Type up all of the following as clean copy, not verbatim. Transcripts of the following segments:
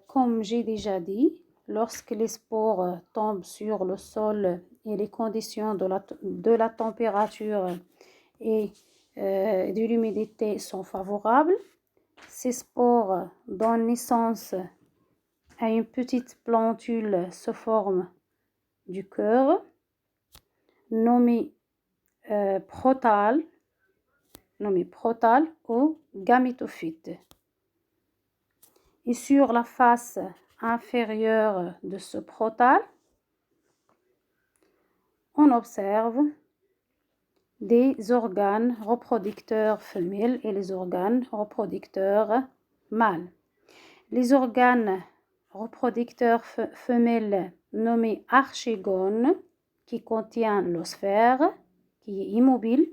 comme j'ai déjà dit, lorsque les spores tombent sur le sol et les conditions de la température et de l'humidité sont favorables, ces spores donnent naissance à une petite plantule sous forme du cœur, nommée protale ou gamétophyte. Et sur la face inférieure de ce protale, on observe des organes reproducteurs femelles et les organes reproducteurs mâles. Les organes reproducteurs femelles nommés archigones, qui contient l'osphère, qui est immobile,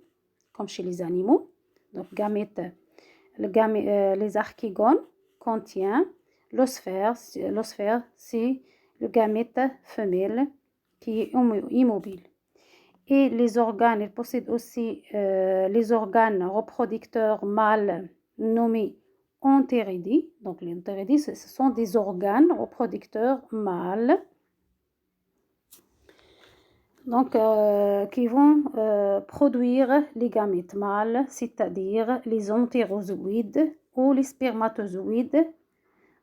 comme chez les animaux. Donc, les archigones contient l'osphère. L'osphère, c'est le gamète femelle qui est immobile. Et les organes, ils possèdent aussi les organes reproducteurs mâles nommés entéridie. Donc, les entéridie, ce sont des organes reproducteurs mâles donc, qui vont produire les gamètes mâles, c'est-à-dire les entérozoïdes ou les spermatozoïdes.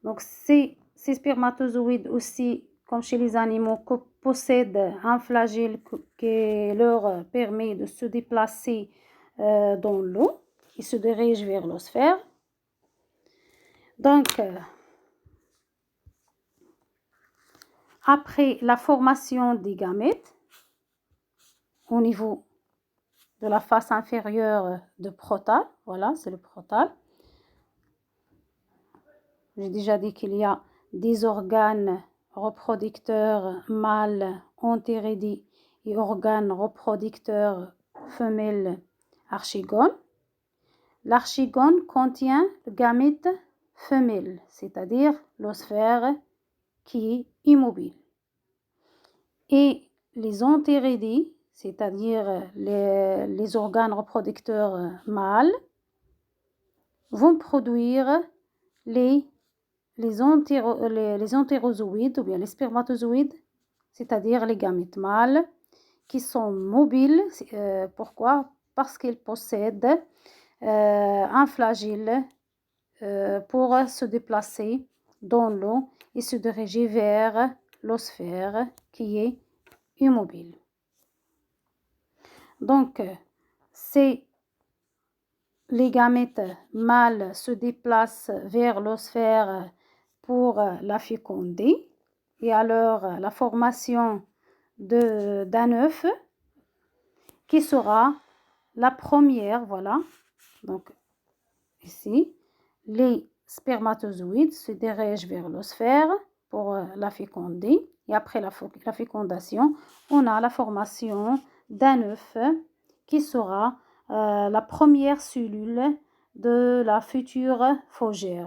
Donc, ces spermatozoïdes aussi, comme chez les animaux, possèdent un flagelle qui leur permet de se déplacer dans l'eau. Ils se dirigent vers l'osphère. Donc, après la formation des gamètes, au niveau de la face inférieure de protale, voilà, c'est le protale. J'ai déjà dit qu'il y a des organes reproducteurs mâles entéridie et organes reproducteurs femelles archigones. L'archigone contient le gamète femelle, c'est-à-dire l'osphère qui est immobile. Et les entéridie, c'est-à-dire les organes reproducteurs mâles, vont produire les entérozoïdes ou bien les spermatozoïdes, c'est-à-dire les gamètes mâles, qui sont mobiles. Pourquoi? Parce qu'ils possèdent un flagelle pour se déplacer dans l'eau et se diriger vers l'osphère qui est immobile. Donc, les gamètes mâles se déplacent vers l'osphère pour la féconder et alors la formation d'un œuf qui sera la première, voilà. Donc, ici, les spermatozoïdes se dirigent vers l'osphère pour la féconder et après la fécondation, on a la formation d'un œuf qui sera la première cellule de la future fougère.